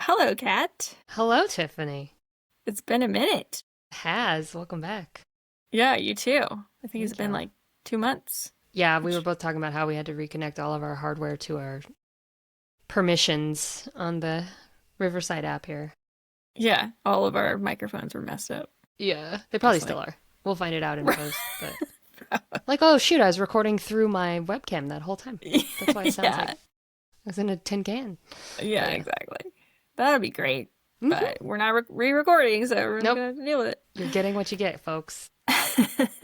Hello, Kat. Hello, Tiffany. It's been a minute. Welcome back. Yeah, you too. I think it's Thank been you. like 2 months. Yeah, we were Which, both talking about how we had to reconnect all of our hardware to our permissions on the Riverside app here. yeah, all of our microphones were messed up. Yeah, they probably Just still like, are. We'll find it out in post, but like, oh shoot, I was recording through my webcam that whole time. That's why it sounds like yeah, I was in a tin can. yeah, But yeah. exactly. That'll be great. Hmm. But we're not re-recording, so we're Nope. gonna have to deal with You're getting what you get, folks. it.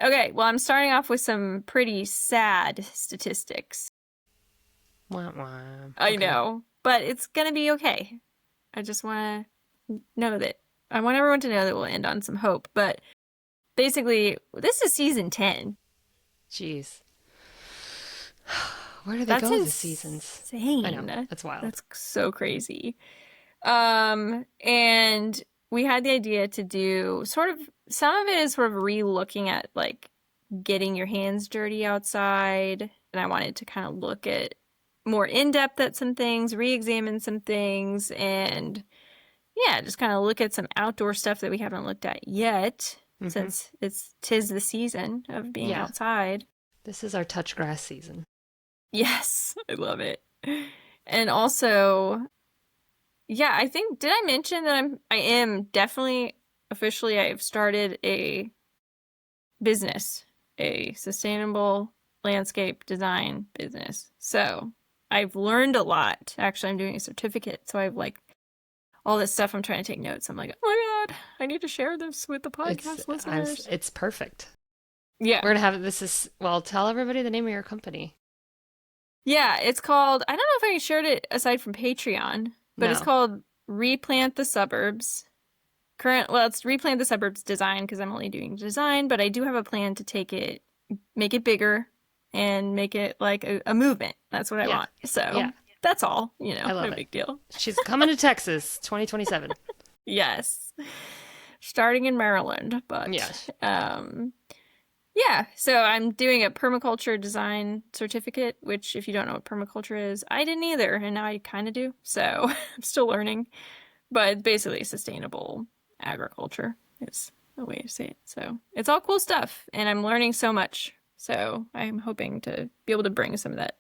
Okay, well, I'm starting off with some pretty sad statistics. Wah, wah. I Okay. know, but it's gonna be okay. I just want to know that I want everyone to know that we'll end on some hope. But basically, this is season 10. Jeez. Where do they That's go, the seasons? I know. insane. That's wild. That's so crazy. And we had the idea to do sort of some of it is sort of re-looking at like getting your hands dirty outside. And I wanted to kind of look at more in depth at some things, re-examine some things, and yeah, just kind of look at some outdoor stuff that we haven't looked at yet, Hmm. since tis the season of being Yeah. outside. This is our touch grass season. Yes, I love it. And also, yeah, I think did I mention that I am definitely officially I've started a business, a sustainable landscape design business. So, I've learned a lot. Actually, I'm doing a certificate, so I've like all this stuff I'm trying to take notes. I'm like, "Oh my God, I need to share this with the It's podcast listeners." it's perfect. Yeah. We're gonna have this is well, tell everybody the name of your company. Yeah, it's called, I don't know if I shared it aside from Patreon, but it's No. called Replant the Suburbs. Well, it's Replant the Suburbs design because I'm only doing design, but I do have a plan to make it bigger and make it like a movement. That's what I Yeah. want. So Yeah. that's all, I no love it. big deal. She's coming to Texas 2027. Yes. Starting in Maryland, but Yes. yeah, so I'm doing a permaculture design certificate, which if you don't know what permaculture is, I didn't either, and now I kind of do. So I'm still learning, but basically sustainable agriculture is a way to say it. So it's all cool stuff, and I'm learning so much. So I'm hoping to be able to bring some of that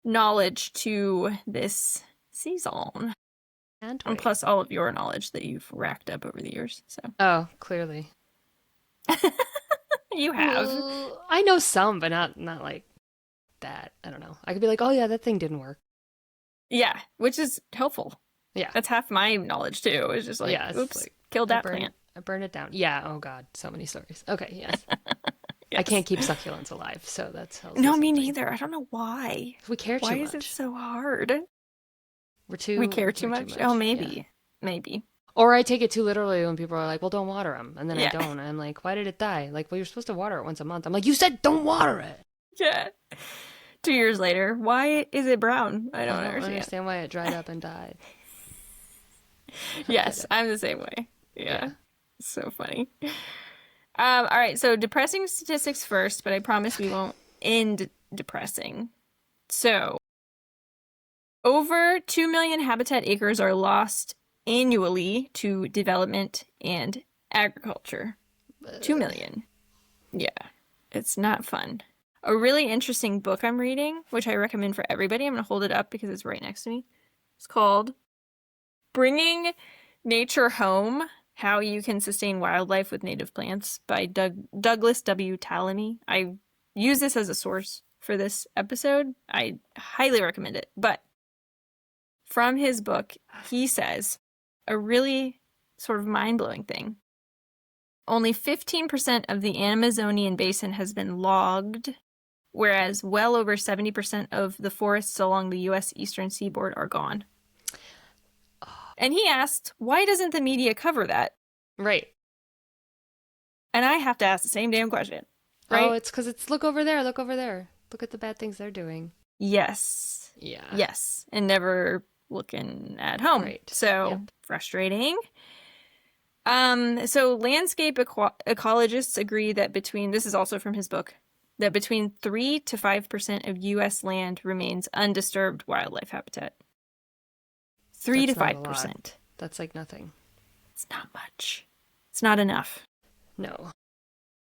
knowledge to this season, Can't and wait. plus all of your knowledge that you've racked up over the years. So Oh, clearly. you have. Well, I know some, but not like that. I don't know. I could be like, oh yeah, that thing didn't work. Yeah, which is helpful. Yeah. That's half my knowledge too. It's just like, Yeah. It's oops, like killed that plant. I burned it down. Yeah. Oh God, so many stories. Okay. Yes. I Yes. can't keep succulents alive, so that tells you No, me something. neither. I don't know why. We care Why too is it much. so hard? We We care too care too much? Oh, much. Yeah. maybe. Maybe. Or I take it too literally when people are like, well, don't water them. And then I Yeah. don't. And I'm like, why did it die? Like, well, you're supposed to water it once a month. I'm like, you said don't water it. Yeah. 2 years later, why is it brown? I don't I don't understand. understand why it dried up and died. I get Yes, it. I'm the same way. Yeah. Yeah. So funny. All right, so depressing statistics first, but I promise we Okay. won't end depressing. So, over 2 million habitat acres are lost annually to development and agriculture. 2 million. Yeah, it's not fun. A really interesting book I'm reading, which I recommend for everybody. I'm going to hold it up because it's right next to me. It's called Bringing Nature Home: How You Can Sustain Wildlife with Native Plants by Douglas W. Tallamy. I use this as a source for this episode. I highly recommend it. But from his book, he says a really sort of mind blowing thing. Only 15% of the Amazonian basin has been logged, whereas well over 70% of the forests along the US eastern seaboard are gone. And he asked, why doesn't the media cover that? Right. And I have to ask the same damn question, Oh, right? it's because it's look over there, look over there. Look at the bad things they're doing. Yes. Yeah. Yes. And never looking at home. Right. So Yep. frustrating. So landscape ecologists agree that this is also from his book, that between 3 to 5% of US land remains undisturbed wildlife habitat. 3 to That's not a lot. 5%. That's like nothing. It's not much. It's not enough. No.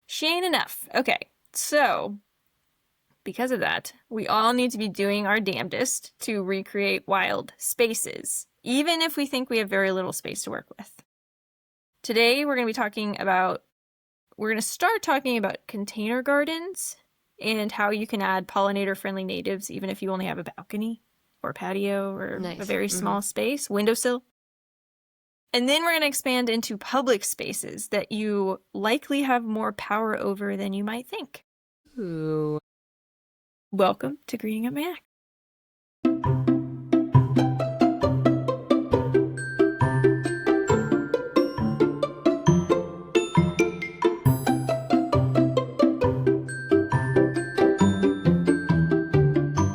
She ain't enough. Okay, so because of that, we all need to be doing our damnedest to recreate wild spaces, even if we think we have very little space to work with. Today, we're going to start talking about container gardens and how you can add pollinator-friendly natives even if you only have a balcony or patio or Nice. a very small space, windowsill. And then we're going to expand into public spaces that you likely have more power over than you might think. Ooh. Welcome to Greening Up My Act.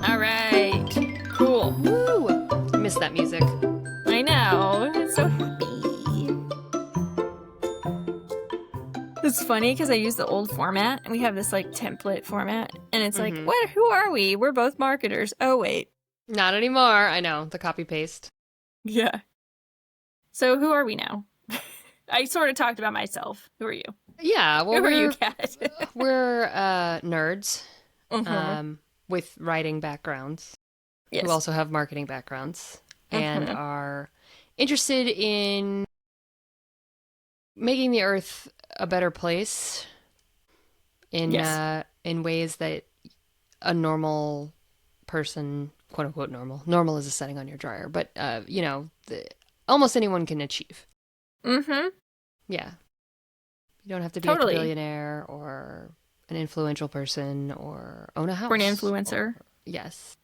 All right, cool. Woo! I miss that music. I know, it's so happy. It's funny because I use the old format and we have this like template format and it's like, what? Who are we? We're both marketers. Oh, wait. Not anymore. I know. The copy paste. Yeah. So who are we now? I sort of talked about myself. Who are you? Yeah. Well, Who are you, Kat? we're nerds Mhm. with writing backgrounds Yes. who also have marketing backgrounds and are interested in making the earth a better place in ways that a normal person, quote unquote normal is a setting on your dryer, but almost anyone can achieve. Mm-hmm. Yeah. You don't have to be Totally. a billionaire or an influential person or own a house. Or an influencer. Yes.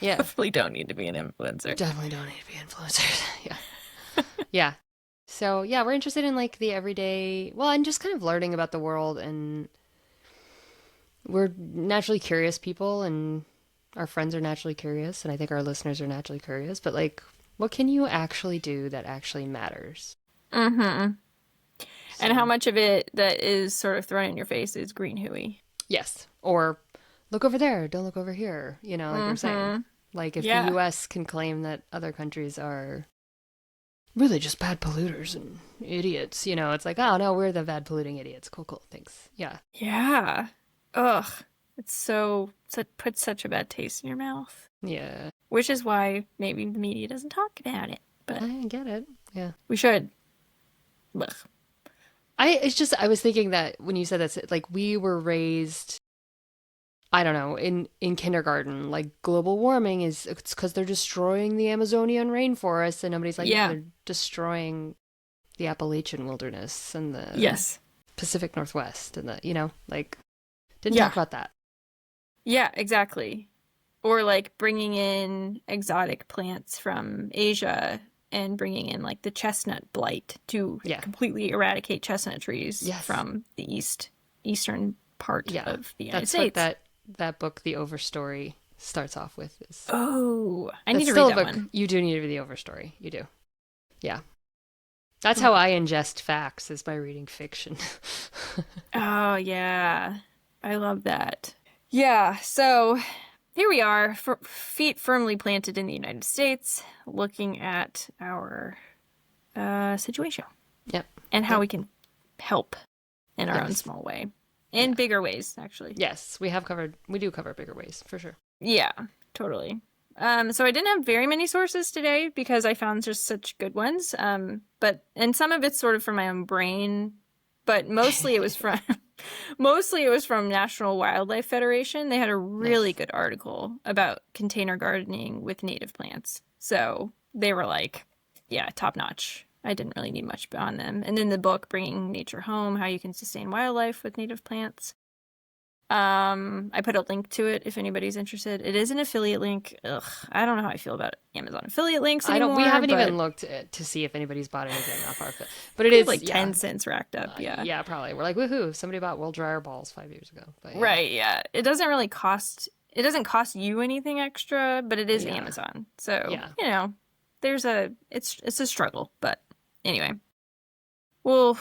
Yeah. Definitely don't need to be an influencer. Definitely don't need to be influencers. Yeah. Yeah. So, yeah, we're interested in like the everyday, well, and just kind of learning about the world, and we're naturally curious people, and our friends are naturally curious, and I think our listeners are naturally curious, but like, what can you actually do that actually matters? Mm-hmm. So, and how much of it that is sort of thrown in your face is green hooey. Yes. Or look over there, don't look over here, like we're saying. Like if the US can claim that other countries are really just bad polluters and idiots, it's like, oh no, we're the bad polluting idiots. Cool, thanks. Yeah. Yeah. Ugh. It's puts such a bad taste in your mouth. Yeah. Which is why maybe the media doesn't talk about it. But I get it. Yeah. we should. Ugh. I was thinking that when you said that, like we were raised, I don't know, in kindergarten, like global warming it's because they're destroying the Amazonian rainforest, and nobody's like, they're destroying the Appalachian wilderness and the Pacific Northwest and the, like, didn't talk about that. Yeah, exactly. Or like bringing in exotic plants from Asia and bringing in like the chestnut blight to completely eradicate chestnut trees from the eastern part of the United States. That's what that book, The Overstory, starts off with. I need to read that one. You do need to read The Overstory. You do. Yeah. That's how I ingest facts, is by reading fiction. Oh, yeah. I love that. Yeah, so here we are, feet firmly planted in the United States, looking at our situation. Yep. And how we can help in our own small way. In bigger ways, actually. Yes, we do cover bigger ways, for sure. Yeah, totally. So I didn't have very many sources today because I found just such good ones. And some of it's sort of from my own brain, but mostly it was from National Wildlife Federation. They had a really good article about container gardening with native plants. So they were like, top notch. I didn't really need much on them. And then the book, Bringing Nature Home, How You Can Sustain Wildlife with Native Plants. I put a link to it if anybody's interested. It is an affiliate link. Ugh, I don't know how I feel about Amazon affiliate links anymore. We haven't even looked to see if anybody's bought anything off our but it is like 10 cents racked up. Yeah, probably. We're like, woohoo! Somebody bought World Dryer balls 5 years ago. But, Right? Yeah. It doesn't really cost. It doesn't cost you anything extra, but it is Amazon. So there's it's a struggle. But anyway, we'll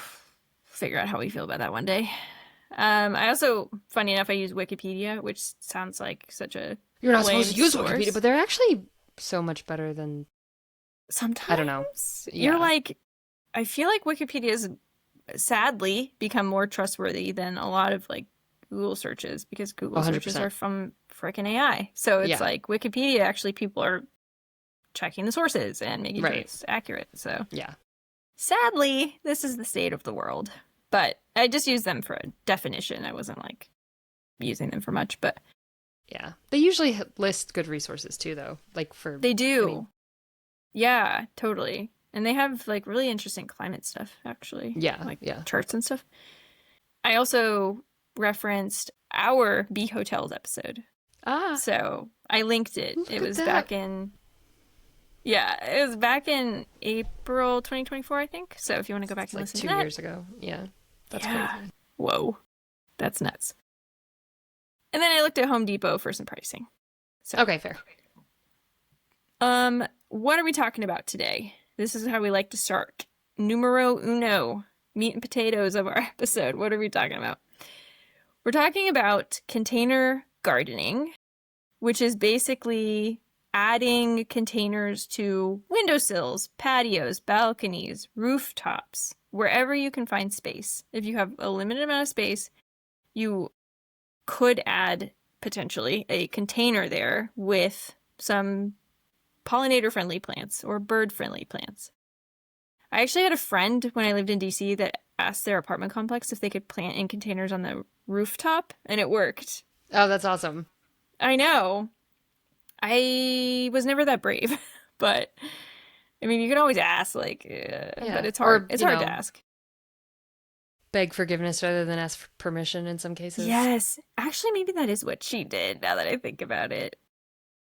figure out how we feel about that one day. I also, funny enough, I use Wikipedia, which sounds like such a You're not supposed to use Wikipedia, but they're actually so much better than sometimes I don't know. you're Yeah. like, I feel like Wikipedia has sadly become more trustworthy than a lot of like Google searches because Google searches 100%. are from frickin' AI. So it's Yeah. like Wikipedia, actually, people are checking the sources and making sure Right. it's accurate. So Yeah. sadly, this is the state of the world. But I just used them for a definition. I wasn't like using them for much, but Yeah. They usually list good resources too, though. Like for, they I mean, do. Yeah, totally. And they have like really interesting climate stuff, actually, yeah. like Yeah. charts and stuff. I also referenced our Bee Hotels episode. Ah, So I linked it. look It at was that. back in, yeah, it was back in April 2024, I think. So if you want to go back It's and like listen to 2 years that, ago. Yeah. That's yeah. crazy. Whoa, that's nuts. And then I looked at Home Depot for some pricing. So, Okay, fair. what are we talking about today? This is how we like to start. Numero uno, meat and potatoes of our episode. What are we talking about? We're talking about container gardening, which is basically adding containers to windowsills, patios, balconies, rooftops, wherever you can find space. If you have a limited amount of space, you could add potentially a container there with some pollinator friendly plants or bird friendly plants. I actually had a friend when I lived in DC that asked their apartment complex if they could plant in containers on the rooftop, and it worked. Oh, that's awesome. I know. I was never that brave, but I mean, you can always ask, like, but Yeah. it's hard. Or, It's hard to ask. beg forgiveness rather than ask for permission in some cases. Yes, actually, maybe that is what she did. Now that I think about it,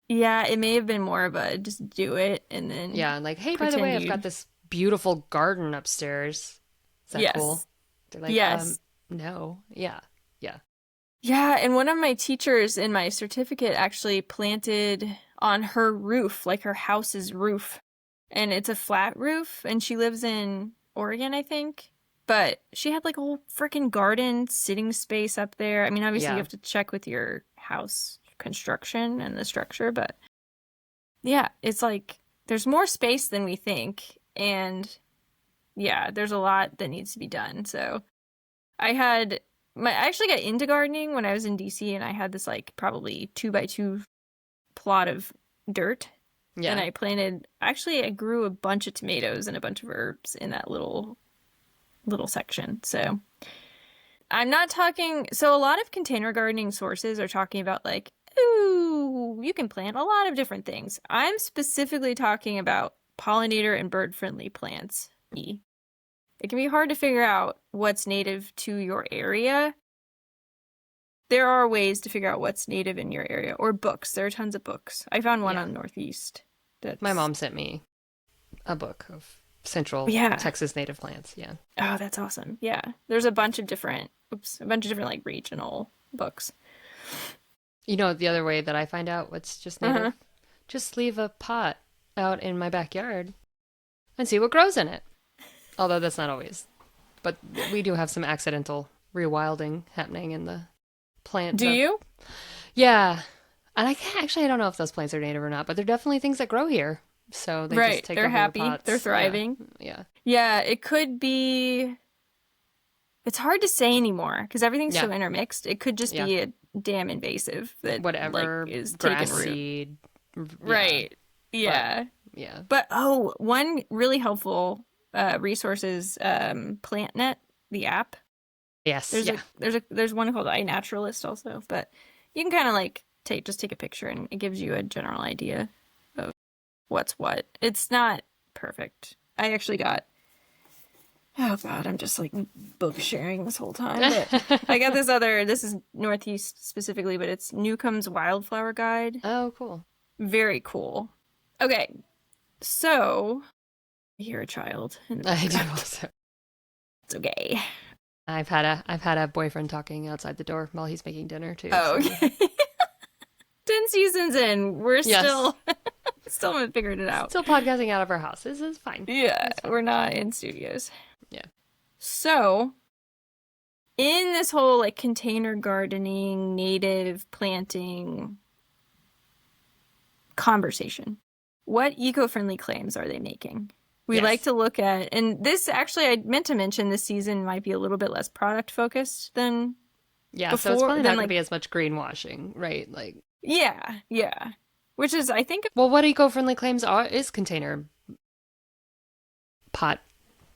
yeah, it may have been more of a just do it and then Yeah. And like, hey, by the way, pretend I've got you. this beautiful garden upstairs. Is that cool? Yes, They're like, yes, no. Yeah. Yeah. yeah. And one of my teachers in my certificate actually planted on her roof, like her house's roof, and it's a flat roof, and she lives in Oregon, I think. But she had like a whole freaking garden sitting space up there. I mean, obviously you Yeah. have to check with your house construction and the structure, but yeah, it's like there's more space than we think. And yeah, there's a lot that needs to be done. So I actually got into gardening when I was in DC, and I had this like probably 2 by 2 plot of dirt, and Yeah. I grew a bunch of tomatoes and a bunch of herbs in that little section. So I'm not talking, so a lot of container gardening sources are talking about like, ooh, you can plant a lot of different things. I'm specifically talking about pollinator and bird friendly plants. It can be hard to figure out what's native to your area. There are ways to figure out what's native in your area, or books. There are tons of books. I found one Yeah. on Northeast. My That's mom sent me a book of Central yeah. Texas native plants. Yeah. Oh, that's awesome. Yeah. There's a bunch of different like regional books. You know, the other way that I find out what's just Uh-huh. native? Just leave a pot out in my backyard and see what grows in it. Although that's not always. But we do have some accidental rewilding happening in the plant. Do you? Yeah. And I don't know if those plants are native or not, but they're definitely things that grow here. So they just Right. take They're over your happy. They're pots. Yeah. thriving. Yeah. Yeah, it could be. It's hard to say anymore because everything's Yeah. so intermixed. It could just Yeah. be a damn invasive that like Whatever. is Grass taking root. seed. Yeah. Right. Yeah. Yeah. But oh, one really helpful resource is PlantNet, the app. Yes. There's Yeah. there's one called iNaturalist also, but you can kind of like take a picture and it gives you a general idea of what's what. It's not perfect. I actually got oh god, I'm just like book sharing this whole time. But I got this is Northeast specifically, but it's Newcomb's Wildflower Guide. Oh, cool. Very cool. Okay, so you're a child. In the I do background. also. It's okay. I've had a boyfriend talking outside the door while he's making dinner too. Oh, So. okay. 10 seasons in, we're Yes. still haven't figured it out. Still podcasting out of our house. This is fine. Yeah, we're not in studios. Yeah. So, in this whole like container gardening, native planting conversation, what eco-friendly claims are they making? We Yes. like to look at, and this actually, I meant to mention this season might be a little bit less product focused than Yeah, so it's before, probably not than going to like, be as much greenwashing, right? Like, yeah. Which is, I think, well, what eco-friendly claims are is container pot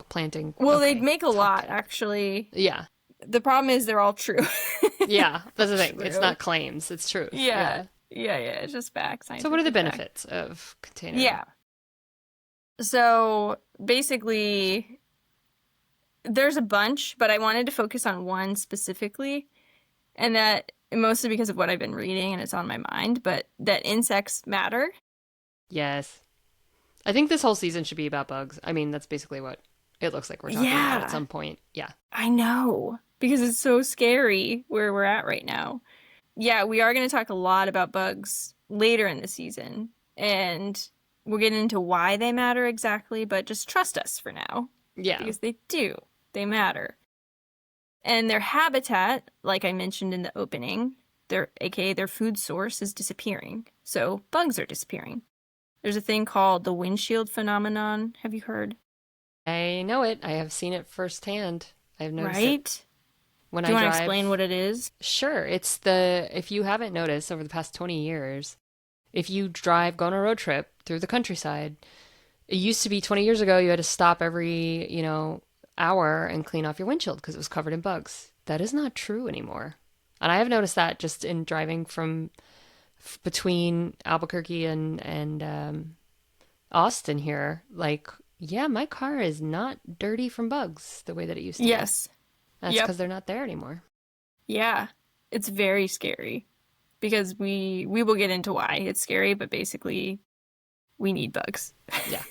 planting. well, they Okay, make a top lot, 10. actually. Yeah. The problem is they're all true. Yeah, that's the thing. It's True. not claims, it's truth. Yeah. Yeah. Yeah, it's just fact, So what are the scientific fact. benefits of container? Yeah. So basically, there's a bunch, but I wanted to focus on one specifically, and that mostly because of what I've been reading and it's on my mind, but that insects matter. Yes. I think this whole season should be about bugs. I mean, that's basically what it looks like we're talking about at Yeah, some point. Yeah. I know, because it's so scary where we're at right now. Yeah, we are going to talk a lot about bugs later in the season, and we'll get into why they matter exactly, but just trust us for now, Yeah. because they do. They matter. And their habitat, like I mentioned in the opening, aka their food source, is disappearing. So bugs are disappearing. There's a thing called the windshield phenomenon. Have you heard? I know it. I have seen it firsthand. I've noticed it Right? when Do you I want to explain drive. what it is? Sure. If you haven't noticed over the past 20 years, if you go on a road trip through the countryside, it used to be 20 years ago, you had to stop every, hour and clean off your windshield because it was covered in bugs. That is not true anymore. And I have noticed that just in driving from between Albuquerque and Austin here. Like, yeah, my car is not dirty from bugs the way that it used to be. Yes. That's Yep. because they're not there anymore. Yeah. It's very scary because we will get into why it's scary, but basically we need bugs Yeah.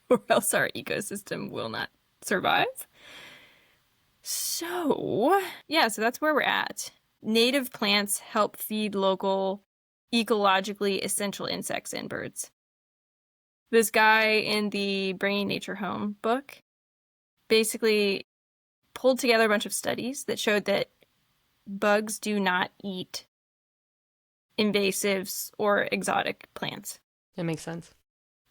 or else our ecosystem will not survive. So, yeah, so that's where we're at. Native plants help feed local, ecologically essential insects and birds. This guy in the Bringing Nature Home book basically pulled together a bunch of studies that showed that bugs do not eat invasives or exotic plants. It makes sense.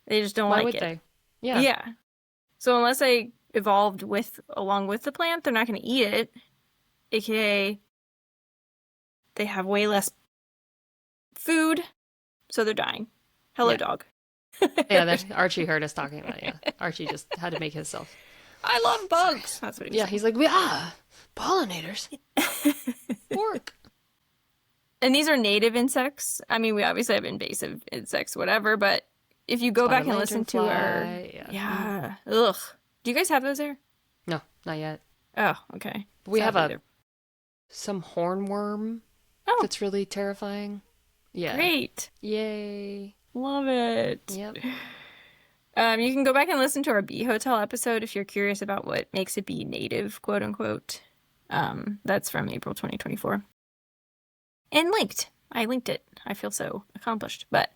They just don't Why like would it. they? Yeah. Yeah. So unless they evolved along with the plant, they're not going to eat it. AKA, they have way less food, so they're dying. Hello, Yeah. dog. Yeah, that Archie heard us talking about it. Yeah. Archie just had to make himself. I love bugs. That's what he was Yeah, he's like, pollinators. Work. And these are native insects. I mean, we obviously have invasive insects, whatever, but if you go back Spotted and listen to our... lanternfly, Yeah. Ugh. Do you guys have those there? No, not yet. Oh, okay. We have Sadly, some hornworm Oh, that's really terrifying. Yeah. great. Yay. Love it. Yep. You can go back and listen to our bee hotel episode if you're curious about what makes a bee native, quote unquote. That's from April 2024. And linked. I linked it. I feel so accomplished. But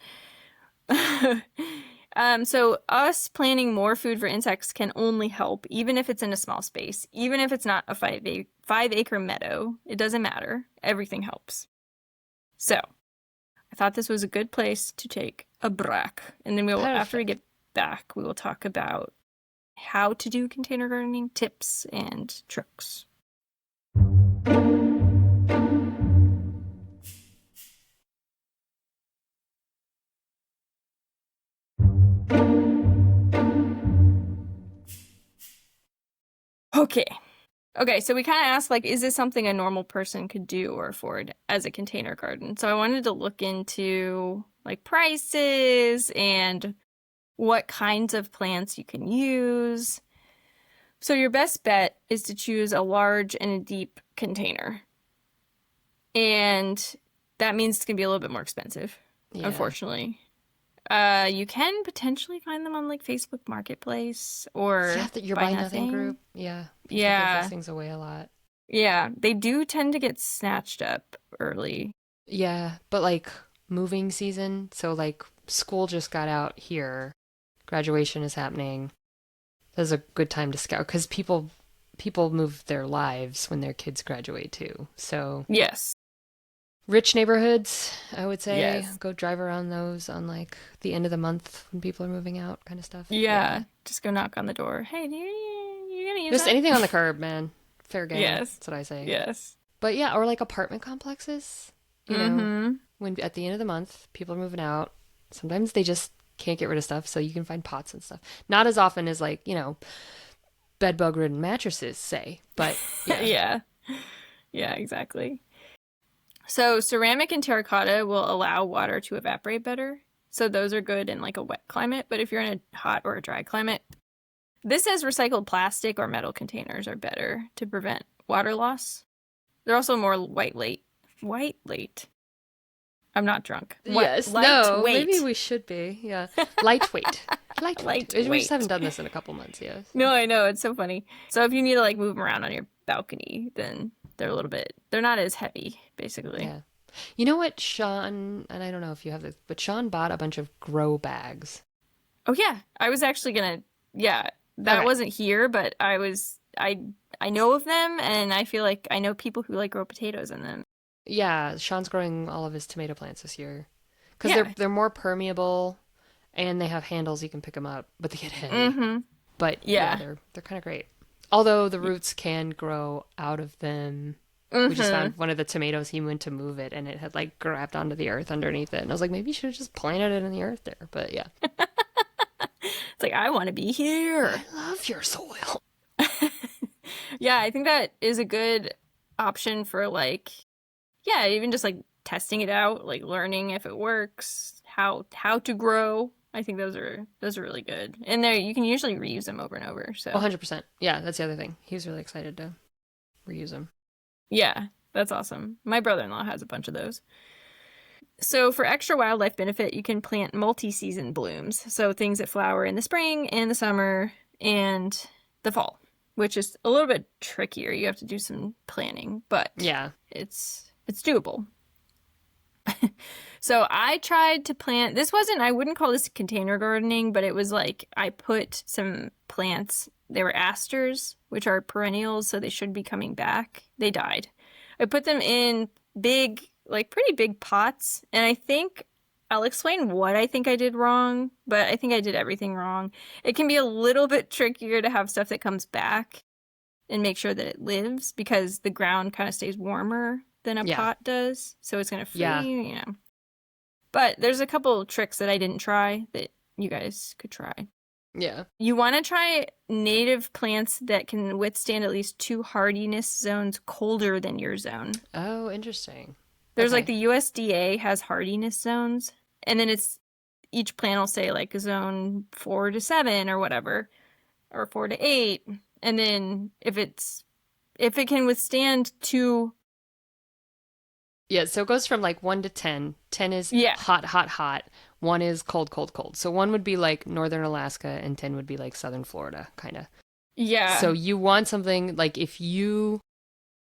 so us planting more food for insects can only help, even if it's in a small space, even if it's not a 5-acre meadow. It doesn't matter. Everything helps. So I thought this was a good place to take a break, and then after we get back, we will talk about how to do container gardening, tips and tricks. Okay, so we kind of asked, like, is this something a normal person could do or afford as a container garden? So I wanted to look into, like, prices and what kinds of plants you can use. So your best bet is to choose a large and a deep container. And that means it's going to be a little bit more expensive, unfortunately. You can potentially find them on like Facebook Marketplace or Your Buy Nothing group. Yeah. Facebook gives those things away a lot. Yeah, they do tend to get snatched up early. Yeah, but like moving season, so like school just got out here, graduation is happening. That's a good time to scout because people move their lives when their kids graduate too. So Yes. Rich neighborhoods, I would say, Yes. go drive around those on like the end of the month when people are moving out, kind of stuff. Yeah. Yeah. Just go knock on the door. Hey, you gonna use Just that? anything on the curb, man. Fair game. Yes. That's what I say. Yes. But yeah, or like apartment complexes, you know, Mm-hmm. when at the end of the month, people are moving out. Sometimes they just can't get rid of stuff, so you can find pots and stuff. Not as often as like, bed bug ridden mattresses, say. But yeah. Yeah. Yeah, exactly. So ceramic and terracotta will allow water to evaporate better. So those are good in like a wet climate, but if you're in a hot or a dry climate, this says recycled plastic or metal containers are better to prevent water loss. They're also more white late. I'm not drunk. What Yes. No, maybe lightweight. we should be. Yeah. Lightweight. Lightweight. We just haven't Lightweight. done this in a couple months, yes. No, I know, it's so funny. So if you need to like move them around on your balcony, then they're not as heavy, basically. Yeah. You know what, Sean, and I don't know if you have this, but Sean bought a bunch of grow bags. Oh yeah, I was actually gonna. Yeah, that Okay. wasn't here, but I know of them, and I feel like I know people who like grow potatoes in them. Yeah, Sean's growing all of his tomato plants this year because they're Yeah. they're more permeable and they have handles you can pick them up, but they get heavy. Mm-hmm. But yeah, Yeah. they're kind of great. Although the roots can grow out of them. We just Mm-hmm. found one of the tomatoes, he went to move it and it had like grabbed onto the earth underneath it. And I was like, maybe you should have just planted it in the earth there. But yeah. It's like I want to be here. I love your soil. Yeah, I think that is a good option for like, yeah, even just like testing it out, like learning if it works, how to grow. I think those are really good, and there you can usually reuse them over and over. So 100%. Yeah, that's the other thing. He was really excited to reuse them. yeah, that's awesome. My brother-in-law has a bunch of those. So for extra wildlife benefit, you can plant multi-season blooms. So things that flower in the spring and the summer and the fall, which is a little bit trickier. You have to do some planning, but Yeah. it's doable. So I tried to plant, this wasn't, I wouldn't call this container gardening, but it was like I put some plants, they were asters, which are perennials, so they should be coming back. They died. I put them in big, like pretty big pots, and I think I'll explain what I think I did wrong, but I think I did everything wrong. It can be a little bit trickier to have stuff that comes back and make sure that it lives because the ground kind of stays warmer than a Yeah. pot does, so it's going to Yeah. freeze. But there's a couple tricks that I didn't try that you guys could try. Yeah. You want to try native plants that can withstand at least 2 hardiness zones colder than your zone. Oh, interesting. There's like Okay. the USDA has hardiness zones, and then it's each plant will say like zone 4 to 7 or whatever, or 4 to 8, and then if it can withstand 2. Yeah, so it goes from like 1 to 10. 10 is Yeah. hot, hot, hot. 1 is cold, cold, cold. So 1 would be like northern Alaska and 10 would be like southern Florida, kind of. Yeah. So you want something like if you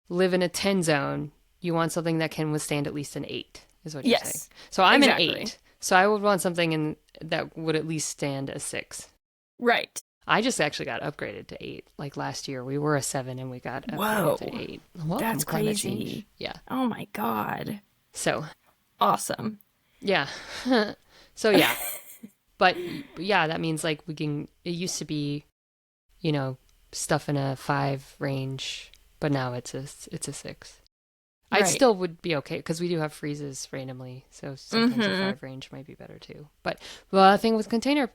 live in a 10 zone, you want something that can withstand at least an 8, is what you're saying. Yes. So I'm Exactly. an 8. So I would want something that would at least stand a 6. Right. I just actually got upgraded to 8. Like last year, we were a 7 and we got upgraded Whoa. to 8. Welcome, That's climate crazy. change. Yeah. Oh my God. So, Awesome. yeah. So, yeah. But yeah, that means like it used to be, stuff in a 5 range, but now it's a 6. I Right. still would be okay because we do have freezes randomly. So sometimes a Mhm. 5 range might be better too. But the thing with container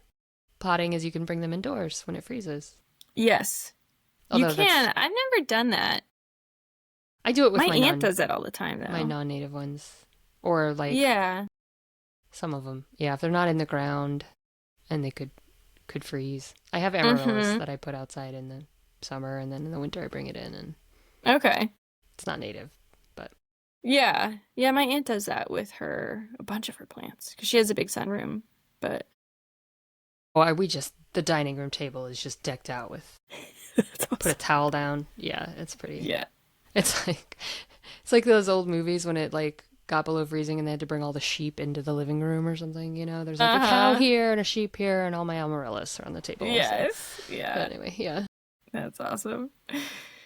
potting is you can bring them indoors when it freezes. Yes. Although You can. I've never done that. I do it with My my aunt does that all the time, though. my non-native ones, or like Yeah. some of them. Yeah, if they're not in the ground and they could freeze. I have amaryllis Mhm. that I put outside in the summer, and then in the winter I bring it in, and Okay. it's not native. Yeah. Yeah, my aunt does that with a bunch of her plants because she has a big sunroom. But The dining room table is just decked out with. that's Put a awesome. towel down. Yeah, it's pretty. Yeah. It's like those old movies when it like got below freezing and they had to bring all the sheep into the living room or something. There's like a cow Uh-huh. here and a sheep here, and all my amaryllis are on the table. So. Yes. But Yeah. anyway, yeah. That's awesome.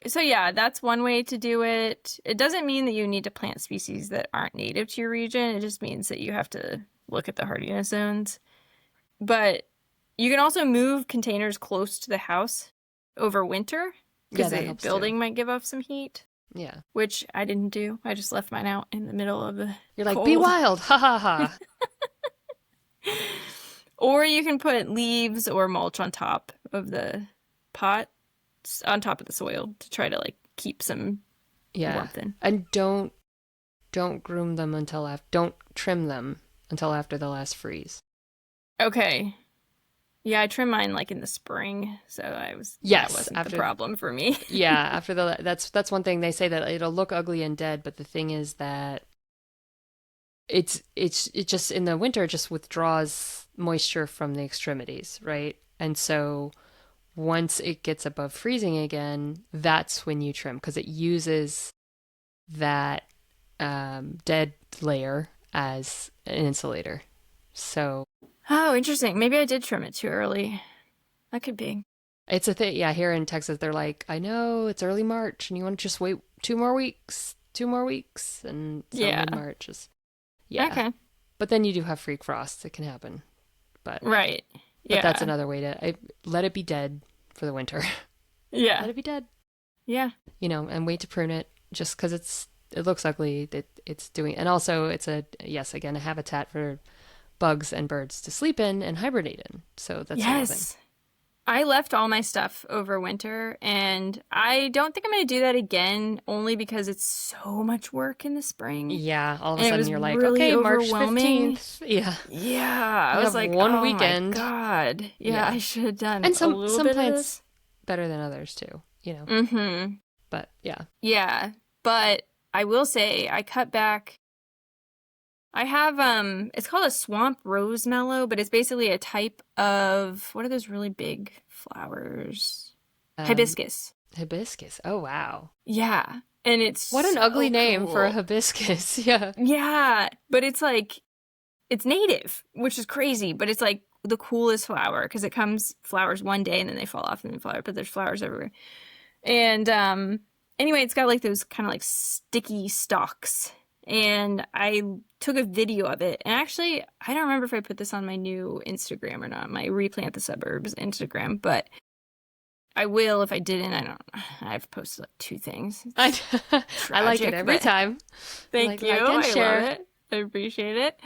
So yeah, that's one way to do it. It doesn't mean that you need to plant species that aren't native to your region. It just means that you have to look at the hardiness zones. But you can also move containers close to the house over winter Yeah, because that the helps too. building might give off some heat, Yeah. which I didn't do. I just left mine out in the middle of the You're like, be cold. wild. Ha ha ha. Or you can put leaves or mulch on top of the pot, on top of the soil to try to like keep some Yeah. warmth in. And don't groom them until after, don't trim them until after the last freeze. Okay. Yeah, I trim mine like in the spring, so that Yes, wasn't after the problem for me. yeah, after that's one thing they say that it'll look ugly and dead, but the thing is that it just in the winter it just withdraws moisture from the extremities, right? And so once it gets above freezing again, that's when you trim because it uses that dead layer as an insulator. So Oh, interesting. Maybe I did trim it too early. That could be. it's a thing. Yeah, here in Texas, they're like, I know it's early March and you want to just wait 2 more weeks. And so Yeah. mid-March is, yeah. Okay. But then you do have freak frost. It can happen. But Right. Yeah. that's another way to let it be dead for the winter. Yeah. Let it be dead. Yeah. And wait to prune it just because it looks ugly. It's doing, and also it's again, a habitat for bugs and birds to sleep in and hibernate in. So that's another thing. Yes. I left all my stuff over winter, and I don't think I'm going to do that again, only because it's so much work in the spring. Yeah, all of a And it sudden was you're like, really okay, March overwhelming. 15th. Yeah. Yeah, I You was have like, one oh weekend. my God. Yeah, I should have done And a some little bit of plants this. better than others too, Mm-hmm. But yeah. Yeah, but I will say I cut back. I have it's called a swamp rose mallow, but it's basically a type of what are those really big flowers? Um, Hibiscus. hibiscus. Oh wow. Yeah, and it's What an so ugly name for a cool. hibiscus. Yeah. Yeah, but it's like it's native, which is crazy, but it's like the coolest flower because it comes flowers one day and then they fall off and then flower, but there's flowers everywhere. And anyway, it's got like those kind of like sticky stalks. And I took a video of it. And actually, I don't remember if I put this on my new Instagram or not, my Replant the Suburbs Instagram, but I will if I didn't. I don't. I've posted like 2 things. I like it Tragic, every but time. thank you. Like and I share. love it. I appreciate it.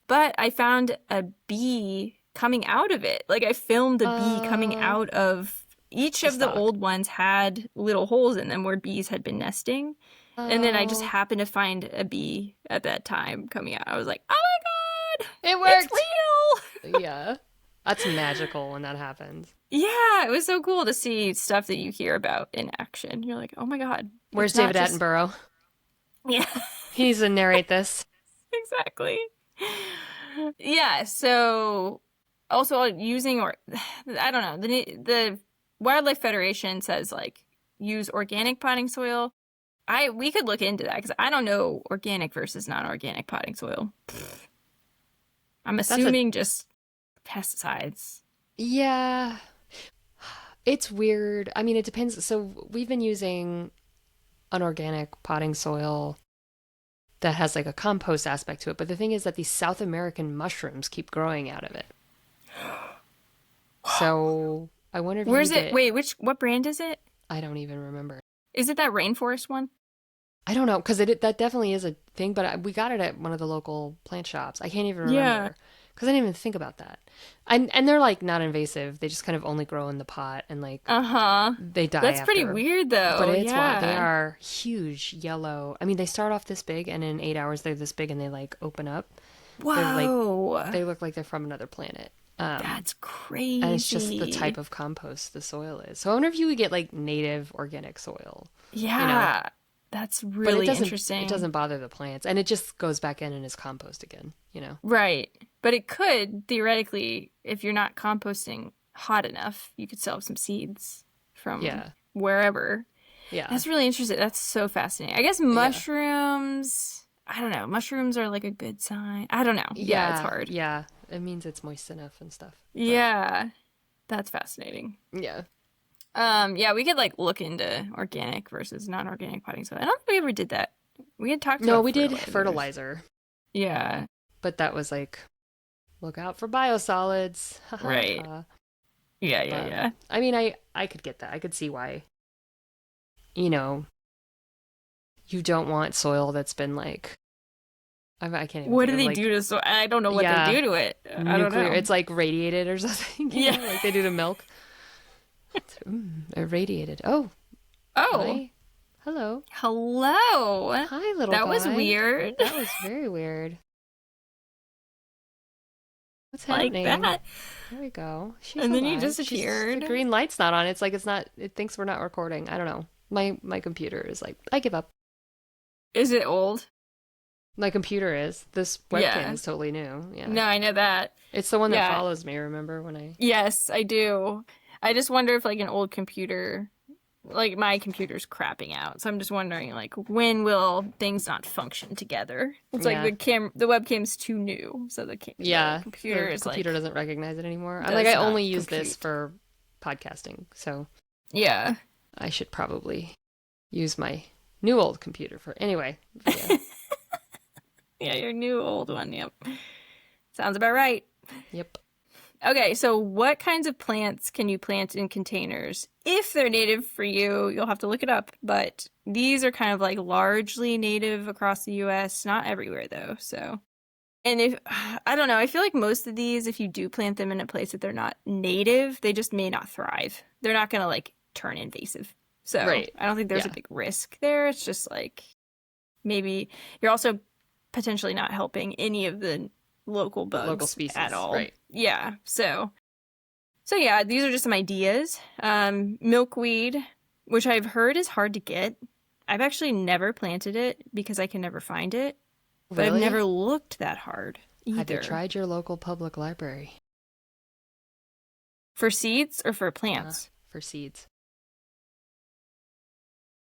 But I found a bee coming out of it. Like I filmed a bee coming out of each The of the stalk. old ones had little holes in them where bees had been nesting. And then I just Oh, happened to find a bee at that time coming out. I was like, oh my God, it it's worked. real. Yeah. That's magical when that happens. Yeah, it was so cool to see stuff that you hear about in action. You're like, oh my God. Where's It's not David just... Attenborough? Yeah, He needs to narrate this. exactly. Yeah, so also using, or I don't know, the Wildlife Federation says like use organic potting soil. We could look into that because I don't know organic versus non-organic potting soil. I'm assuming just pesticides. Yeah. It's weird. I mean, it depends. So we've been using an organic potting soil that has like a compost aspect to it. But the thing is that these South American mushrooms keep growing out of it. So I wonder if Where's you it? get, Wait, what brand is it? I don't even remember. Is it that rainforest one? I don't know because that definitely is a thing, but we got it at one of the local plant shops. I can't even Yeah. remember because I didn't even think about that. And they're like not invasive. They just kind of only grow in the pot and like Uh-huh. they die That's pretty after. weird though. But it's wild. They Yeah. are huge, yellow. I mean, they start off this big, and in 8 hours they're this big, and they like open up. Whoa. They look like they're from another planet. That's crazy. And it's just the type of compost the soil is. So I wonder if you would get like native organic soil. Yeah. That's But really it doesn't. interesting. It doesn't bother the plants, and it just goes back in and is compost again. Right. But it could, theoretically, if you're not composting hot enough, you could still have some seeds from Yeah. wherever. Yeah. That's really interesting. That's so fascinating. I guess mushrooms, I don't know. Mushrooms are like a good sign. I don't know. Yeah, it's hard. Yeah. It means it's moist enough and stuff. But, Yeah. That's fascinating. yeah. Yeah, we could like look into organic versus non-organic potting soil. I don't think we ever did that. We had talked No, about we did fertilizers. fertilizer, Yeah, but that was like, look out for biosolids. Ha ha right. ha. Yeah, yeah, But yeah. I mean, I could get that. I could see why, you know, you don't want soil that's been like, I can't even What think do of they like, do to soil? I don't know what they yeah, do to it. I don't nuclear. know. It's like radiated or something, Yeah. like they do to milk. Irradiated. Oh, Oh, hi. Hello. hello. Hi, little That was guy. weird. That was very weird. What's Like happening? that. There we go. She's And then you alive. The disappeared. green light's not on. It's like it's not. It thinks we're not recording. I don't know. My computer is like, I give up. Is it old? My computer is. This webcam Yeah. is totally new. Yeah. No, I know that. It's the one that Yeah. follows me. Remember when I? Yes, I do. I just wonder if like an old computer, like my computer's crapping out. So I'm just wondering like when will things not function together? It's like Yeah. the webcam's too new, so the Yeah. computer The is computer like doesn't recognize it anymore. I'm does like, I not only use this compute. for podcasting, so Yeah. I should probably use my new old computer for anyway. Yeah. Yeah, your new old one. Yep. Sounds about right. Yep. Okay, so what kinds of plants can you plant in containers? If they're native for you, you'll have to look it up, but these are kind of like largely native across the US, not everywhere though. So, and if I don't know, I feel like most of these, if you do plant them in a place that they're not native, they just may not thrive. They're not going to like turn invasive. So, Right. I don't think there's a Yeah. big risk there. It's just like maybe you're also potentially not helping any of the local bugs Local species, at all. right. Yeah. So yeah, these are just some ideas. Milkweed, which I've heard is hard to get. I've actually never planted it because I can never find it. But I've Really? never looked that hard Have you either. tried your local public library? For seeds or for plants? For seeds.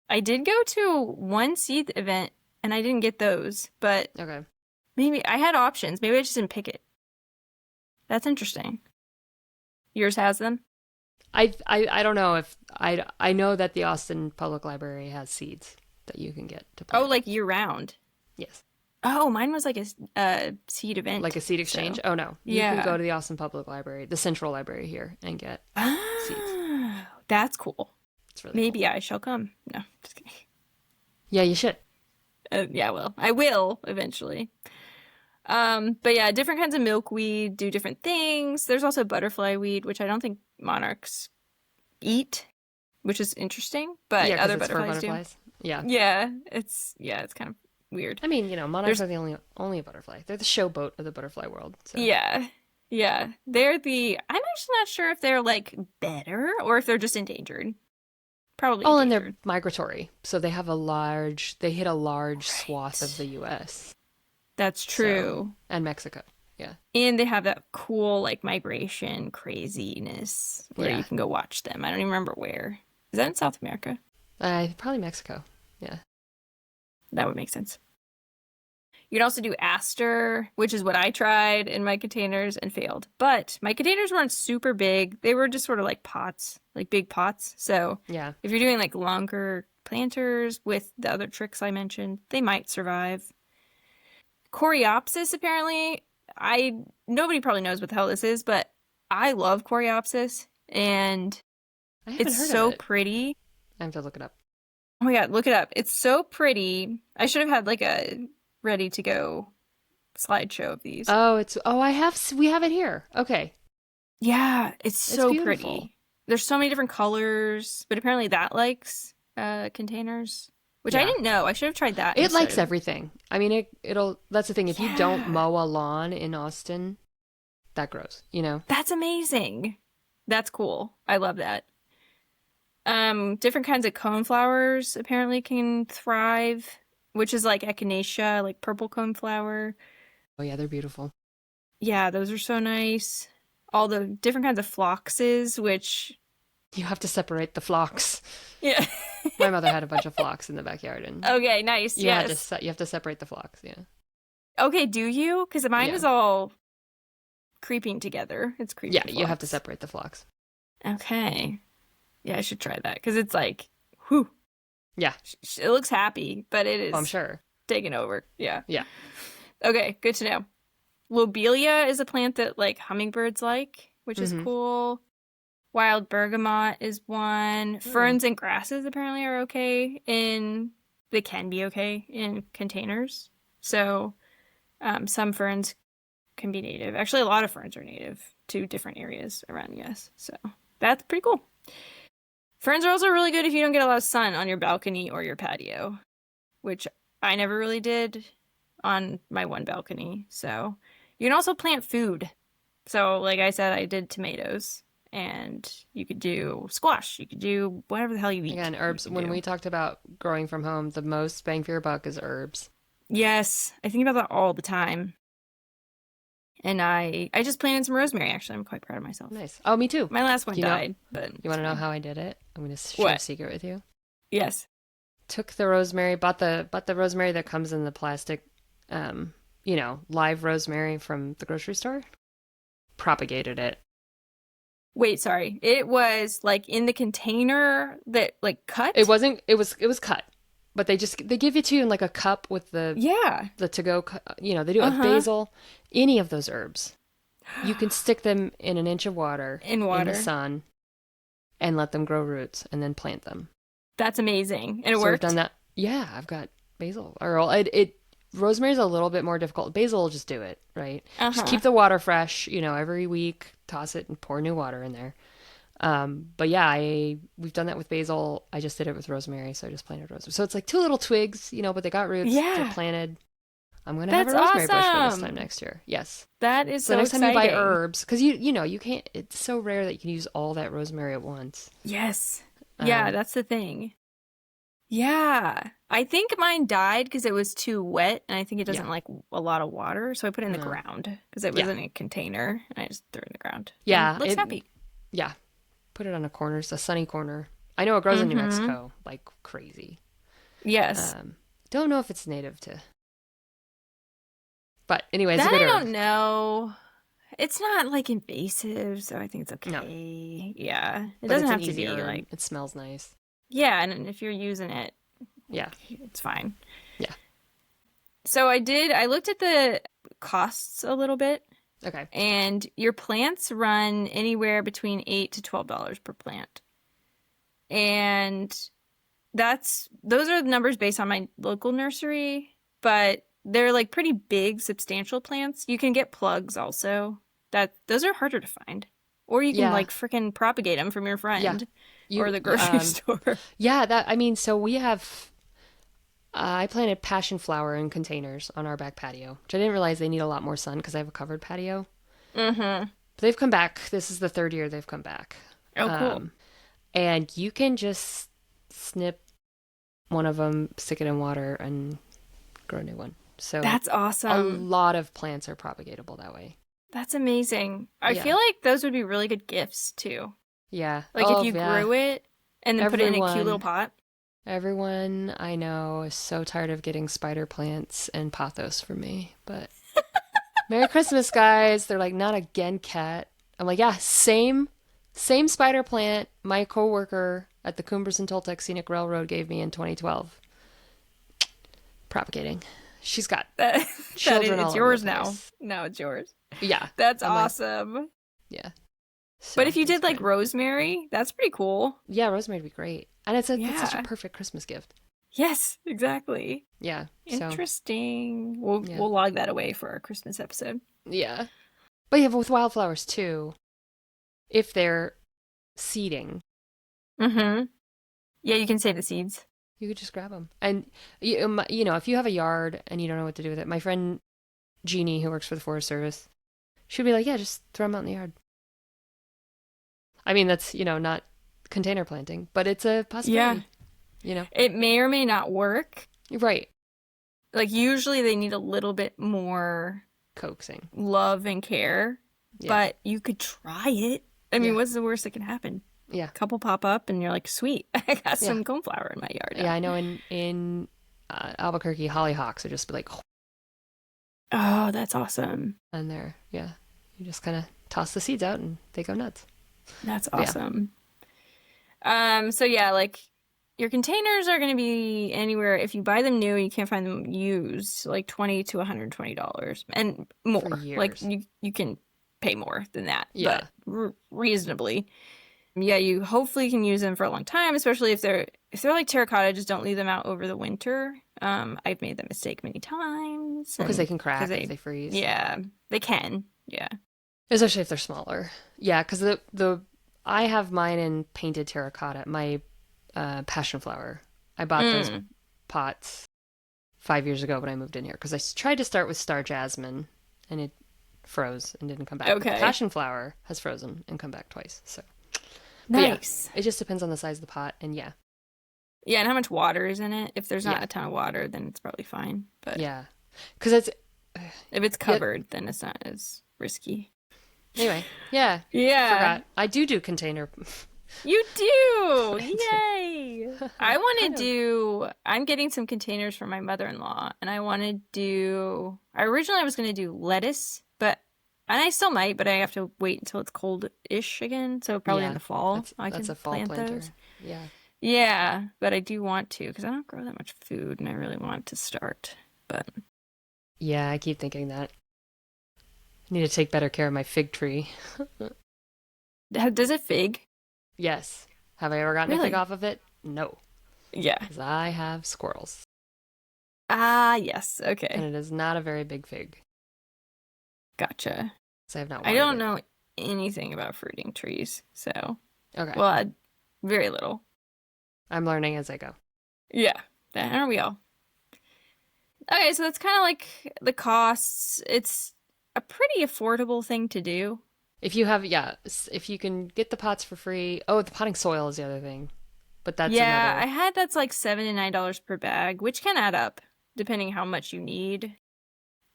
I did go to one seed event and I didn't get those, but Okay. maybe I had options. Maybe I just didn't pick it. That's interesting. Yours has them? I don't know if I know that the Austin Public Library has seeds that you can get to plant. Oh, like year round. Yes. Oh, mine was like a seed event. Like a seed exchange? So. Oh no. You Yeah. can go to the Austin Public Library, the central library here, and get seeds. That's cool. It's really Maybe cool. I shall come. No, just kidding. Yeah, you should. Yeah, well, I will eventually. But yeah, different kinds of milkweed do different things. There's also butterfly weed, which I don't think monarchs eat, which is interesting. But Yeah, 'cause other it's for butterflies butterflies. Yeah. do. Yeah, it's kind of weird. I mean, monarchs There's- are the only butterfly. They're the showboat of the butterfly world. So. Yeah, they're the. I'm actually not sure if they're like better or if they're just endangered. Probably. Oh, and endangered. they're migratory, so they hit a large swath of the U.S. That's true. And Mexico. Yeah. And they have that cool like migration craziness where Yeah. you can go watch them. I don't even remember where. Is that in South America? Probably Mexico. Yeah. That would make sense. You can also do aster, which is what I tried in my containers and failed. But my containers weren't super big. They were just sort of like pots, like big pots. So Yeah. if you're doing like longer planters with the other tricks I mentioned, they might survive. Coreopsis, apparently, nobody probably knows what the hell this is, but I love Coreopsis, and I haven't it's heard so of it. pretty. I have to look it up. Oh my god, look it up. It's so pretty. I should have had like a ready to go slideshow of these. We have it here. Okay. Yeah, it's so beautiful. pretty. There's so many different colors, but apparently that likes containers, which I Yeah. didn't know. I should have tried that. It instead likes of- everything. I mean, that's the thing. If you don't Yeah. mow a lawn in Austin, that grows, That's amazing. That's cool. I love that. Different kinds of coneflowers apparently can thrive, which is like echinacea, like purple coneflower. Oh yeah, they're beautiful. Yeah, those are so nice. All the different kinds of phloxes, which You have to separate the phlox. yeah. My mother had a bunch of phlox in the backyard, and Okay, nice. you Yes. have to separate the phlox. Yeah. Okay, do you? Because mine Yeah. is all creeping together. It's creeping. Yeah, you have to phlox. separate the phlox. Okay. Yeah, I should try that because it's like, whew, Yeah. it looks happy, but it Oh, I'm is sure. taking over. Yeah. Yeah. Okay, good to know. Lobelia is a plant that like hummingbirds like, which is Mm-hmm. cool. Wild bergamot is one. Oh. Ferns and grasses apparently are okay they can be okay in containers. So some ferns can be native. Actually, a lot of ferns are native to different areas around the US. So that's pretty cool. Ferns are also really good if you don't get a lot of sun on your balcony or your patio, which I never really did on my one balcony. So you can also plant food. So, like I said, I did tomatoes, and you could do squash. You could do whatever the hell you eat. Again, You herbs. can When do. we talked about growing from home, the most bang for your buck is herbs. Yes, I think about that all the time. And I just planted some rosemary. Actually, I'm quite proud of myself. Nice. Oh, me too. My last one You know, died, but you it's want to know fine. how I did it? I'm going to share a What? secret with you. Yes. Took the rosemary, bought the rosemary that comes in the plastic, live rosemary from the grocery store. Propagated it. Wait, sorry. It was like in the container that like It cut? wasn't. It was cut, but they give it to you in like a cup with the Yeah. the to go. They do it with Uh-huh. basil, any of those herbs. You can stick them in an inch of water In in the water. sun and let them grow roots and then plant them. That's amazing. And it So we've done worked? that. Yeah, I've got basil. Or it rosemary's a little bit more difficult. Basil will just do it, right? Just Uh-huh. keep the water fresh, every week, toss it and pour new water in there. But yeah, we've done that with basil. I just did it with rosemary, so I just planted rosemary. So it's like two little twigs, but they got roots. They're Yeah. planted. I'm gonna have a That's rosemary bush for this time awesome. next year. Yes. That is So the so next time you buy exciting. herbs, because you can't. It's so rare that you can use all that rosemary at once. Yes. Yeah, Um, that's the thing. Yeah. I think mine died because it was too wet, and I think it yeah. doesn't like a lot of water, so I put it in the No. ground because it was Yeah. in a container, and I just threw it in the ground. And Yeah. looks happy. Yeah. Put it on a corner. It's a sunny corner. I know it grows in New Mm-hmm. Mexico like crazy. Yes. Um, don't know if it's native to, but anyway, it's a That good I herb. don't know. It's not like invasive, so I think it's No, okay. Yeah. It but doesn't it's an have to easy be herb. like, It smells nice. yeah, and if you're using it, Yeah. it's fine. Yeah. So I looked at the costs a little bit, Okay. and your plants run anywhere between $8 to $12 per plant. And those are the numbers based on my local nursery, but they're like pretty big, substantial plants. You can get plugs also. Those are harder to find. Or you can Yeah. like freaking propagate them from your Yeah. friend or You, the grocery store. yeah, so we have, I planted passion flower in containers on our back patio, which I didn't realize they need a lot more sun because I have a covered patio. Mm-hmm. But they've come back. This is the third year they've come back. Oh, cool. Um, and you can just snip one of them, stick it in water, and grow a new one. So That's a awesome. lot of plants are propagatable that way. That's amazing. I Yeah. feel like those would be really good gifts too. Yeah. Like if Oh, you yeah. grew it and then put it in a cute little Everyone, pot. everyone I know is so tired of getting spider plants and pothos from me. But Merry Christmas, guys. They're like, not again, Kat. I'm like, yeah, same spider plant my coworker at the Cumberson Toltec Scenic Railroad gave me in 2012. Propagating. She's got That, children all it's over the yours now. place. Now it's yours. Yeah. That's I'm like, awesome. yeah. So But if you it's did like great. rosemary, that's pretty cool. Yeah, rosemary would be great. And that's such a Yeah. perfect Christmas gift. Yes, exactly. Yeah. So, Interesting. We'll yeah. we'll log that away for our Christmas episode. Yeah. But yeah, with wildflowers too, if they're seeding, Mm-hmm. Yeah, you can save the seeds. you could just grab them. And, if you have a yard and you don't know what to do with it, my friend Jeannie, who works for the Forest Service, she'd be like, yeah, just throw them out in the yard. I mean, that's, not container planting, but it's a Yeah. possibility. It may or may not work. Right. Like usually they need a little bit more Coaxing. love and care, Yeah. but you could try it. I mean, Yeah. what's the worst that can happen? Yeah. A couple pop up and you're like, sweet, I got Yeah. some coneflower in my yard now. Yeah, I know in Albuquerque, hollyhocks are just like, Oh, that's awesome. and there, yeah. You just kind of toss the seeds out and they go nuts. That's Yeah. awesome. So yeah, like your containers are going to be anywhere if you buy them new, you can't find them used, like $20 to $120 and For more. Like years. you can pay more than that, Yeah. but reasonably. Yeah, you hopefully can use them for a long time, especially if they're like terracotta, just don't leave them out over the winter. I've made that mistake many times Well, because they and can because crack if they freeze. yeah, they can. Yeah. Especially if they're smaller. Yeah, because the I have mine in painted terracotta. My passion flower. I bought those Mm, pots 5 years ago when I moved in here because tried to start with star jasmine and it froze and didn't come back. But the okay. passion flower has frozen and come back twice. So, but yeah, Nice. it just depends on the size of the pot. And yeah, Yeah, and how much water is in it? If there's not yeah, a ton of water, then it's probably fine. But yeah, because it's if it's yeah. covered, then it's not as risky. Anyway, yeah, Yeah, forgot. I do container. you do. I do. Yay. I want Kind to of. I'm getting some containers for my mother-in-law, and I originally was going to do lettuce, and I still might, but I have to wait until it's cold-ish again. So probably in Yeah, the fall, I that's can a fall plant planter. those. Yeah. Yeah, but I do want to because I don't grow that much food, and I really want to start. But Yeah, I keep thinking that. I need to take better care of my fig tree. does it fig? Yes. Have I ever gotten a fig Really? off of it? No, Yeah. because I have squirrels, Ah, yes. and Okay. it is not a very big fig, Gotcha. so I have not I watered don't it. know anything about fruiting trees, so, Okay. well, very little. I'm learning as I go. Yeah. Aren't we all? Okay, so that's kind of like the costs. It's a pretty affordable thing to do. If you have, yeah, if you can get the pots for free. Oh, the potting soil is the other thing, but that's Yeah, I another. had that's like $7 to $9 per bag, which can add up depending how much you need.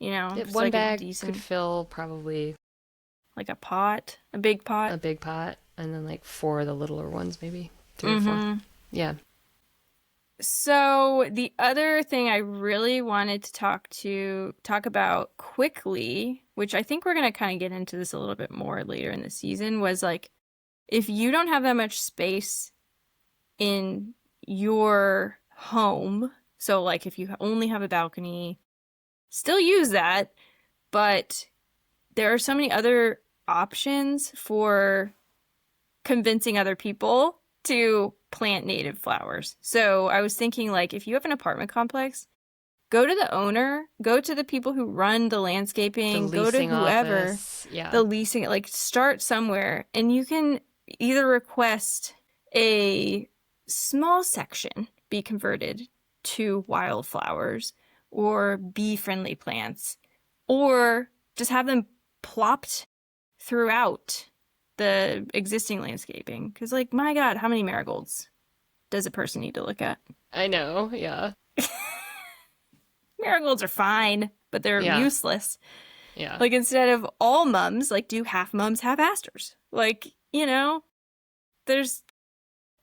If it's One like a bag could decent, fill probably like a pot, a big pot. a big pot, and then like four of the littler ones, maybe three or four. Mm-hmm. Yeah. So the other thing I really wanted to talk about quickly, which I think we're gonna kind of get into this a little bit more later in the season, was like if you don't have that much space in your home, so like if you only have a balcony, still use that, but there are so many other options for convincing other people to plant native flowers. So I was thinking, like, if you have an apartment complex, go to the owner, go to the people who run the The landscaping, go to leasing whoever, office. Yeah. the leasing, like, start somewhere, and you can either request a small section be converted to wildflowers or bee friendly plants, or just have them plopped throughout the existing landscaping. Because, like, my God, how many marigolds does a person need to look at? I know. Yeah. Marigolds are fine, but they're Yeah. useless. Yeah. Like, instead of all mums, like, do half mums, half asters. Like, there's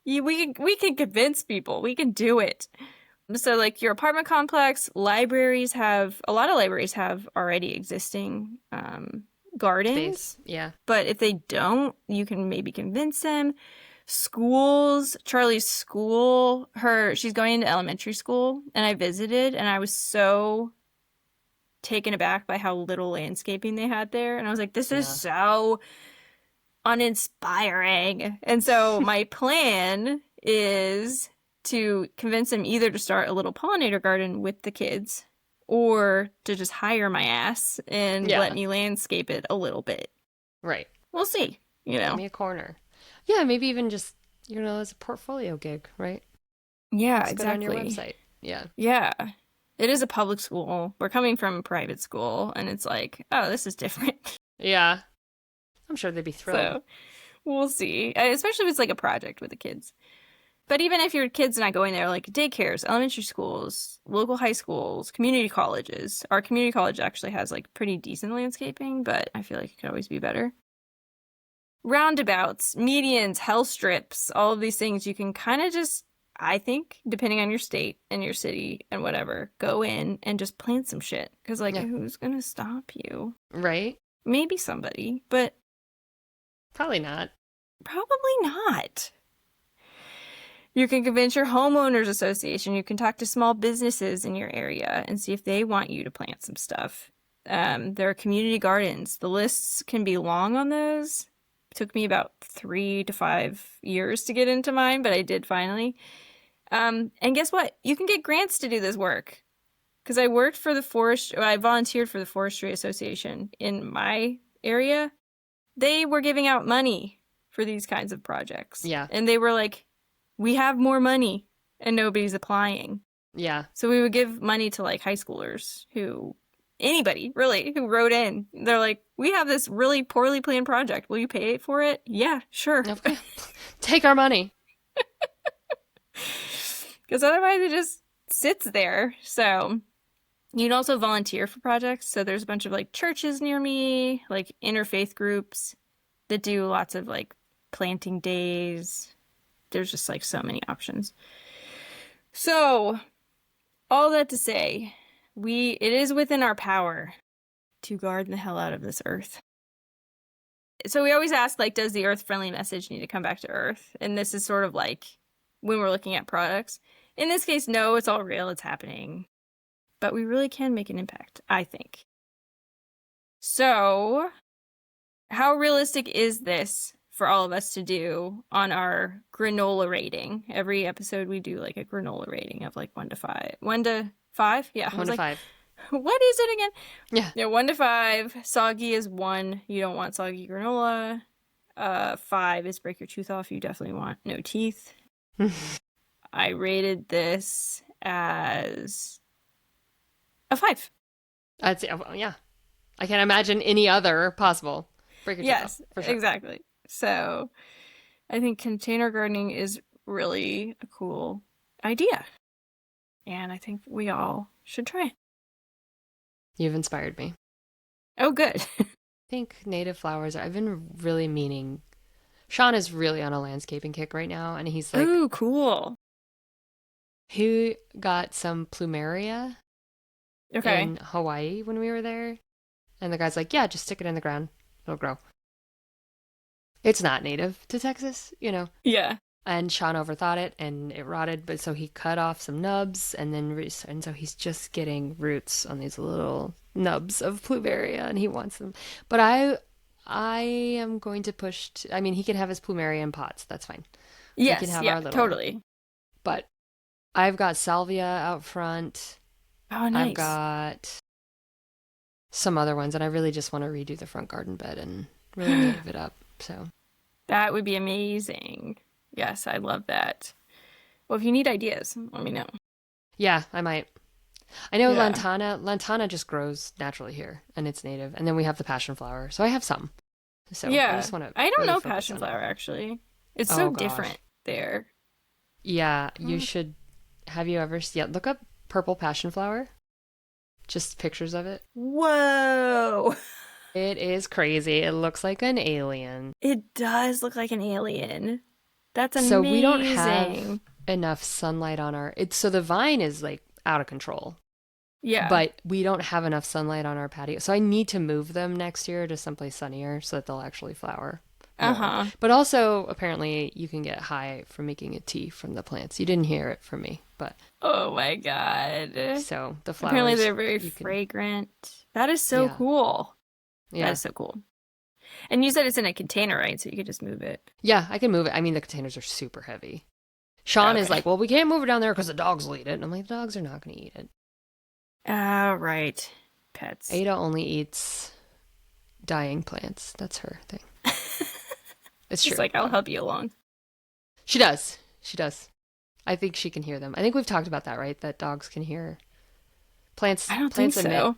we can convince people. We can do it. So, like, your apartment complex, a lot of libraries have already existing gardens. Space. Yeah. But if they don't, you can maybe convince them. Schools, Charlie's school, she's going into elementary school, and I visited, and I was so taken aback by how little landscaping they had there. And I was like, this is Yeah. so uninspiring. And so my plan is to convince them either to start a little pollinator garden with the kids or to just hire my ass and let Yeah. me landscape it a little bit. Right. We'll see, Give me a corner. Yeah. Maybe even just, as a portfolio gig, right? Yeah, Looks good on your exactly. website. Yeah. Yeah. It is a public school. We're coming from a private school, and it's like, oh, this is different. Yeah. I'm sure they'd be thrilled. So we'll see. Especially if it's like a project with the kids. But even if your kid's not going there, like daycares, elementary schools, local high schools, community colleges. Our community college actually has like pretty decent landscaping, but I feel like it could always be better. Roundabouts, medians, hell strips, all of these things you can kind of just, I think, depending on your state and your city and whatever, go in and just plant some shit. Because, like, Yeah. who's going to stop you? Right? Maybe somebody, but Probably not. probably not. You can convince your homeowners association. You can talk to small businesses in your area and see if they want you to plant some stuff. There are community gardens. The lists can be long on those. It took me about 3 to 5 years to get into mine, but I did finally. And guess what? You can get grants to do this work. Because I volunteered for the Forestry Association in my area. They were giving out money for these kinds of projects. Yeah. And they were like, we have more money and nobody's applying. Yeah. So we would give money to like high schoolers anybody really, who wrote in. They're like, we have this really poorly planned project. Will you pay for it? Yeah, sure. Okay. Take our money. Because otherwise it just sits there. So you can also volunteer for projects. So there's a bunch of like churches near me, like interfaith groups that do lots of like planting days. There's just like so many options. So all that to say, it is within our power to garden the hell out of this earth. So we always ask, like, does the earth-friendly message need to come back to earth? And this is sort of like when we're looking at products. In this case, no, it's all real, it's happening. But we really can make an impact, I think. So, how realistic is this for all of us to do on our granola rating? Every episode we do like a granola rating of like 1 to 5. 1 to 5? Yeah. 1 to 5. What is it again? Yeah. 1 to 5. Soggy is 1. You don't want soggy granola. 5 is break your tooth off. You definitely want no teeth. I rated this as a 5. I'd say, yeah. I can't imagine any other possible. Break your tooth off, for sure. Exactly. So I think container gardening is really a cool idea. And I think we all should try it. You've inspired me. Oh, good. I think native flowers, I've been really meaning. Sean is really on a landscaping kick right now, and he's like, ooh, cool. He got some plumeria in Hawaii when we were there. And the guy's like, yeah, just stick it in the ground. It'll grow. It's not native to Texas, you know. Yeah. And Sean overthought it and it rotted, but so he cut off some nubs and so he's just getting roots on these little nubs of plumeria and he wants them. But I am going to push I mean, he can have his plumeria in pots. That's fine. Yes, we can have yeah, our little, totally. But I've got salvia out front. Oh, nice. I've got some other ones and I really just want to redo the front garden bed and really native it up. So that would be amazing. Yes, I love that. Well, if you need ideas, let me know. Yeah, I might. I know Lantana just grows naturally here, and it's native. And then we have the passion flower, so I have some. So yeah, I just want to. I don't know passion flower actually. It's so different there. Yeah, you should. Have you ever? Yeah, look up purple passion flower. Just pictures of it. Whoa. It is crazy. It looks like an alien. It does look like an alien. That's amazing. So we don't have enough sunlight on so the vine is like out of control. Yeah. But we don't have enough sunlight on our patio. So I need to move them next year to someplace sunnier so that they'll actually flower. Uh-huh. But also apparently you can get high from making a tea from the plants. You didn't hear it from me, but oh my god. So the flowers apparently they're very fragrant. That is so cool. Yeah. That is so cool. And you said it's in a container, right? So you could just move it. Yeah, I can move it. I mean, the containers are super heavy. Sean is like, well, we can't move it down there because the dogs will eat it. And I'm like, the dogs are not going to eat it. Right. Pets. Ada only eats dying plants. That's her thing. It's true. She's like, I'll help you along. She does. She does. I think she can hear them. I think we've talked about that, right? That dogs can hear plants. I don't think so.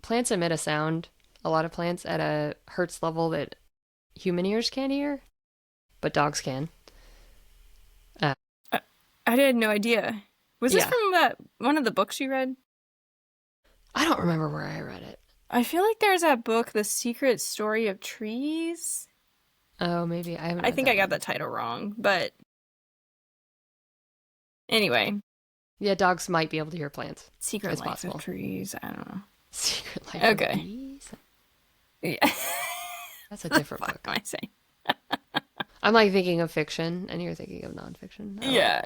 Plants emit a sound. A lot of plants at a hertz level that human ears can't hear, but dogs can. I had no idea. Was this from one of the books you read? I don't remember where I read it. I feel like there's that book, The Secret Story of Trees. Oh, maybe. I think I got the title wrong, but anyway. Yeah, dogs might be able to hear plants. Secret Life of Trees. I don't know. Secret Life of Trees? Yeah. That's a different book. What am I saying? I'm like thinking of fiction, and you're thinking of nonfiction. Yeah,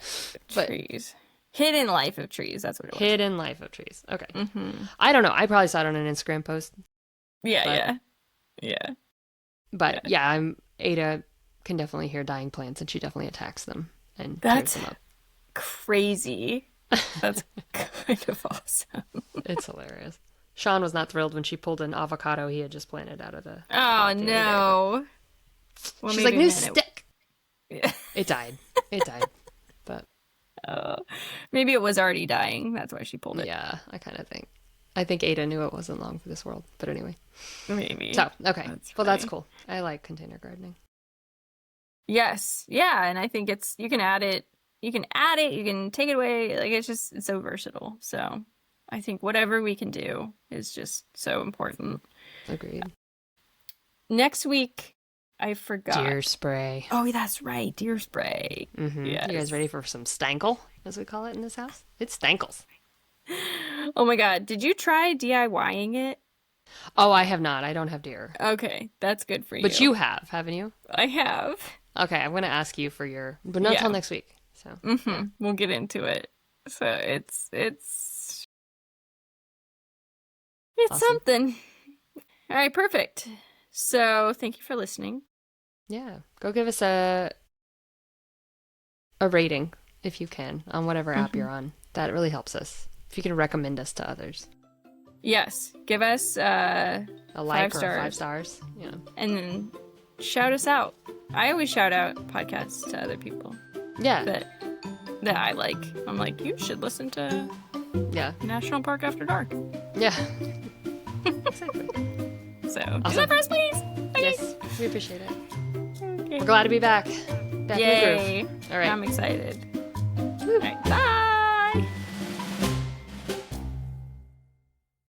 But trees. Hidden life of trees. That's what it was. hidden life of trees. Okay. Mm-hmm. I don't know. I probably saw it on an Instagram post. Yeah, yeah. But yeah, Ada can definitely hear dying plants, and she definitely attacks them and That's tears them up. crazy. That's kind of awesome. It's hilarious. Sean was not thrilled when she pulled an avocado he had just planted out of the. Oh no! Well, She's like, maybe new then stick. Yeah. It died. It died. But maybe it was already dying. That's why she pulled it. yeah, I kind of think. I think Ada knew it wasn't long for this world. But anyway. Maybe. So, okay. That's Well, that's funny. cool. I like container gardening. Yes. Yeah, and I think you can add it. You can add it. You can take it away. Like it's so versatile. So I think whatever we can do is just so important. Agreed. Next week, I forgot. Deer spray. Oh, that's right. Deer spray. Mm-hmm. Yes. You guys ready for some stankle, as we call it in this house? It's stankles. Oh my God. Did you try DIYing it? Oh, I have not. I don't have deer. Okay. That's good for you. But you have, haven't you? I have. Okay, I'm going to ask you for your... But not till next week. So We'll get into it. So it's Awesome. something. All right, perfect. So thank you for listening. Yeah. Go give us a rating, if you can, on whatever app you're on. That really helps us. If you can recommend us to others. Yes, give us A like 5 or stars. 5 stars. Yeah. And then shout us out. I always shout out podcasts to other people Yeah. that I like. I'm like, you should listen to Yeah. National Park After Dark. Yeah. Exactly. So do Awesome. that for us, please. Okay. Yes. We appreciate it. Okay. We're glad to be back. Back in the Yay. groove. All right. I'm excited. All right, bye.